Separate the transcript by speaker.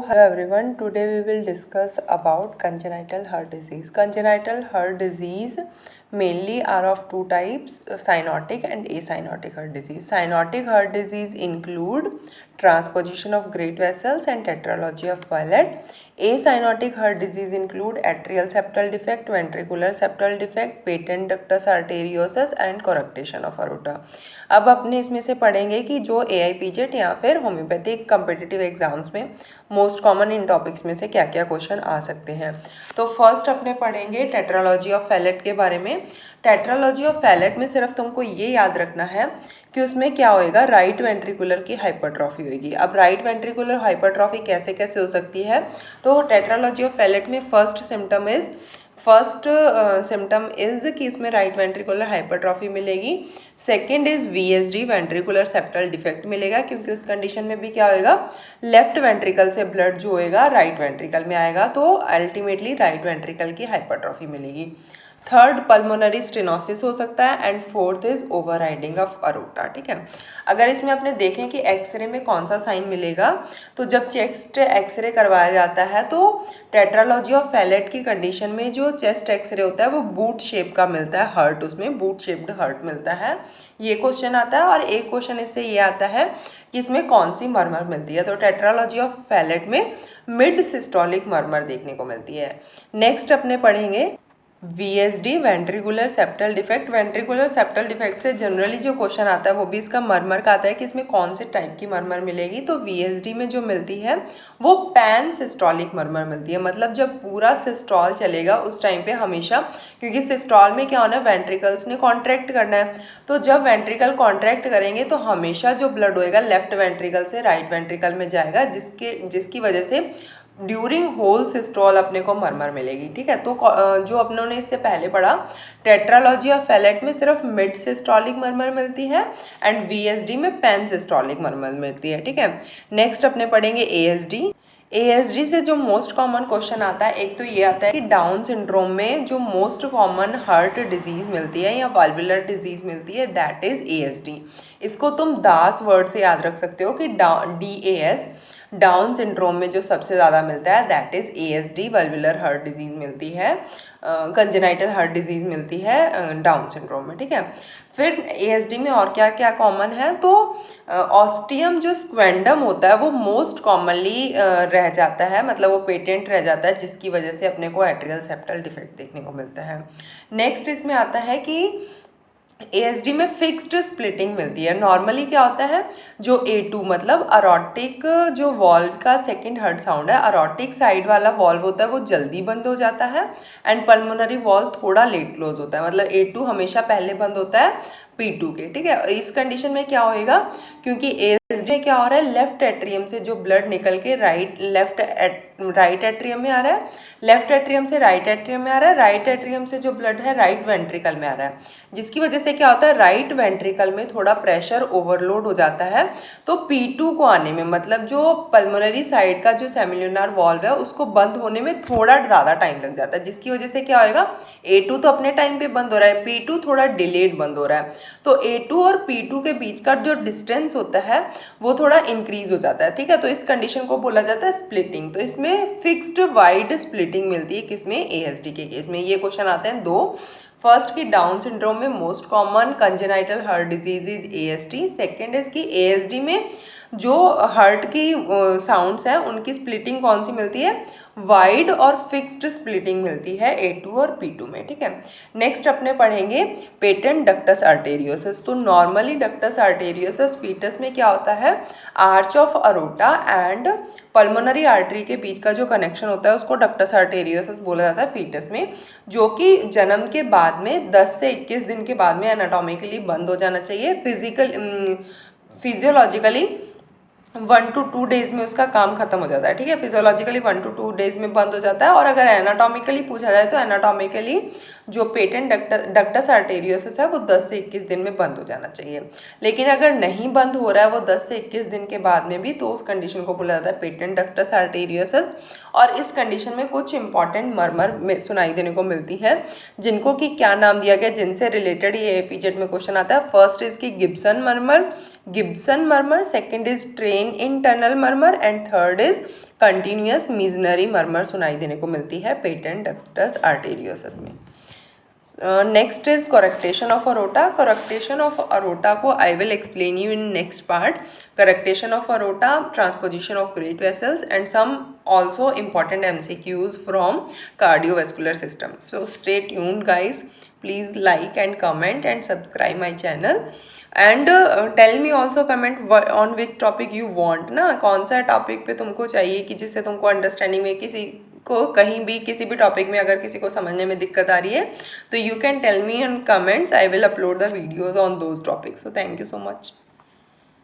Speaker 1: Hello everyone, today we will discuss about congenital heart disease. Congenital heart disease mainly are of two types, cyanotic and acyanotic heart disease. Cyanotic heart disease include transposition of great vessels and tetralogy of Fallot. Acyanotic heart disease include atrial septal defect, ventricular septal defect, patent ductus arteriosus and corruption of aorta. अब अपने इसमें से पढ़ेंगे कि जो AIPJET या फिर homeopathic competitive exams में मोस्ट कॉमन इन टॉपिक्स में से क्या क्या क्वेश्चन आ सकते हैं। तो फर्स्ट अपने पढ़ेंगे टेट्रालॉजी ऑफ फैलेट के बारे में। टेट्रालॉजी ऑफ फैलेट में सिर्फ तुमको ये याद रखना है कि उसमें क्या होएगा, राइट वेंट्रिकुलर की हाइपरट्रॉफी होगी। अब राइट वेंट्रिकुलर हाइपरट्रॉफी कैसे कैसे हो सकती है, तो टेट्रालॉजी ऑफ फैलेट में फर्स्ट सिम्टम इज कि इसमें राइट वेंट्रिकुलर हाइपरट्रॉफी मिलेगी। Second is VSD ventricular septal defect मिलेगा, क्योंकि उस कंडीशन में भी क्या होएगा, लेफ्ट वेंट्रिकल से ब्लड जो होएगा राइट वेंट्रिकल में आएगा, तो अल्टीमेटली राइट वेंट्रिकल की हाइपरट्रॉफी मिलेगी। थर्ड पल्मोनरी स्टेनोसिस हो सकता है and fourth is overriding of aorta. ठीक है, अगर इसमें अपने देखें कि एक्सरे में कौन सा साइन मिलेगा, तो जब चेस्ट एक्सरे करवाया जाता है तो टेट्रालॉजी ऑफ फैलेट की कंडीशन में जो चेस्ट एक्सरे होता है वो बूट शेप का मिलता है, हर्ट, उसमें बूट शेप्ड हर्ट मिलता है। ये क्वेश्चन आता है। और एक क्वेश्चन इससे ये आता है कि इसमें कौन सी मरमर मिलती है, तो टेट्रालॉजी ऑफ फैलेट में मिड सिस्टोलिक मरमर देखने को मिलती है। नेक्स्ट अपने पढ़ेंगे VSD ventricular septal defect. Ventricular septal defect से जनरली जो क्वेश्चन आता है वो भी इसका मरमर का आता है कि इसमें कौन से टाइप की मरमर मिलेगी। तो VSD में जो मिलती है वो पैन सिस्टोलिक मरमर मिलती है, मतलब जब पूरा सिस्टोल चलेगा उस टाइम पे हमेशा, क्योंकि सिस्टोल में क्या होना है, वेंट्रिकल्स ने कॉन्ट्रैक्ट करना है, तो जब वेंट्रिकल कॉन्ट्रैक्ट करेंगे तो हमेशा जो ब्लड होएगा लेफ्ट वेंट्रिकल से राइट वेंट्रिकल में जाएगा, जिसकी वजह से ड्यूरिंग होल सिस्टोल अपने को मरमर मिलेगी। ठीक है, तो जो अपनों ने इससे पहले पढ़ा, टेट्रालॉजी ऑफ फैलेट में सिर्फ मिड सिस्टोलिक मरमर मिलती है एंड VSD में पैन सिस्टोलिक मरमर मिलती है। ठीक है, नेक्स्ट अपने पढ़ेंगे ASD से जो मोस्ट कॉमन क्वेश्चन आता है, एक तो ये आता है कि डाउन सिंड्रोम में जो मोस्ट कॉमन हार्ट डिजीज मिलती है या वाल्वुलर डिजीज मिलती है, दैट इज ASD। इसको तुम दास वर्ड से याद रख सकते हो कि DAS, डाउन सिंड्रोम में जो सबसे ज़्यादा मिलता है that is ASD, valvular heart disease मिलती है, कंजेनाइटल हार्ट डिजीज मिलती है डाउन सिंड्रोम में। ठीक है, फिर ASD में और क्या क्या कॉमन है, तो ऑस्टियम जो स्क्वेंडम होता है वो मोस्ट कॉमनली रह जाता है, मतलब वो पेटेंट रह जाता है, जिसकी वजह से अपने को एट्रियल सेप्टल डिफेक्ट देखने को मिलता है। नेक्स्ट इसमें आता है कि ASD में फिक्स्ड स्प्लिटिंग मिलती है। नॉर्मली क्या होता है, जो A2 मतलब अरोटिक जो वॉल्व का सेकंड हार्ट साउंड है, अरोटिक साइड वाला वॉल्व होता है वो जल्दी बंद हो जाता है एंड पल्मोनरी वॉल्व थोड़ा लेट क्लोज होता है, मतलब A2 हमेशा पहले बंद होता है P2 के। ठीक है, इस कंडीशन में क्या होएगा, क्योंकि ASD में क्या हो रहा है, लेफ्ट एट्रियम से जो ब्लड निकल के राइट एट्रियम में आ रहा है, लेफ्ट एट्रियम से राइट एट्रियम में आ रहा है, राइट एट्रियम से जो ब्लड है राइट वेंट्रिकल में आ रहा है, जिसकी वजह से क्या होता है, राइट वेंट्रिकल में थोड़ा प्रेशर ओवरलोड हो जाता है, तो P2 को आने में, मतलब जो पल्मोनरी साइड का जो सेमिल्यूनर वॉल्व है उसको बंद होने में थोड़ा ज़्यादा टाइम लग जाता है, जिसकी वजह से क्या होएगा, A2 तो अपने टाइम पे बंद हो रहा है, P2 थोड़ा डिलेड बंद हो रहा है, तो A2 और P2 के बीच का जो डिस्टेंस होता है वो थोड़ा इंक्रीज हो जाता है। ठीक है, तो इस कंडीशन को बोला जाता है स्प्लिटिंग। तो इसमें फिक्स्ड वाइड स्प्लिटिंग मिलती है किसमें, ASD के केस में। ये क्वेश्चन आते हैं दो, फर्स्ट की डाउन सिंड्रोम में most common congenital heart disease is ASD, second is की ASD में जो हार्ट की साउंड्स हैं उनकी स्प्लिटिंग कौन सी मिलती है, वाइड और फिक्स्ड स्प्लिटिंग मिलती है A2 और P2 में। ठीक है, नेक्स्ट अपने पढ़ेंगे पेटेंट डक्टस आर्टेरियोसिस। तो नॉर्मली डक्टस आर्टेरियोसिस फीटस में क्या होता है, arch of aorta and pulmonary artery के बीच का जो कनेक्शन होता है उसको डक्टस आर्टेरियोसिस बोला जाता है फीटस में, जो कि जन्म के बाद में 10 से 21 दिन के बाद में एनाटॉमिकली बंद हो जाना चाहिए। फिजियोलॉजिकली 1 to 2 डेज में उसका काम खत्म हो जाता है। ठीक है, फिजियोलॉजिकली 1 to 2 डेज में बंद हो जाता है। और अगर एनाटॉमिकली पूछा जाए तो एनाटॉमिकली जो पेटेंट डक्टस आर्टेरियोसिस है वो 10 से 21 दिन में बंद हो जाना चाहिए। लेकिन अगर नहीं बंद हो रहा है वो 10 से 21 दिन के बाद में भी, तो उस कंडीशन को बोला जाता है पेटेंट डक्टस आर्टेरियोसिस। और इस कंडीशन में कुछ इंपॉर्टेंट मरमर सुनाई देने को मिलती है, जिनको कि क्या नाम दिया गया, जिनसे रिलेटेड ये AIPJET में क्वेश्चन आता है। फर्स्ट इज की Gibson murmur, Gibson murmur, second is train internal murmur and third is continuous machinery murmur सुनाई देने को मिलती है पेटेंट डक्टस आर्टेरियोसस में। Next is coarctation of aorta. Coarctation of aorta को I will explain you in next part. Coarctation of aorta, transposition of great vessels and some also important MCQs from cardiovascular system. So stay tuned guys, please like and comment and subscribe my channel and tell me also comment on which topic you want ना, कौन सा topic पे तुमको चाहिए कि जिससे तुमको understanding में किसी को कहीं भी किसी भी टॉपिक में अगर किसी को समझने में दिक्कत आ रही है तो you can tell me in comments, I will upload the videos on those topics. So thank you so much.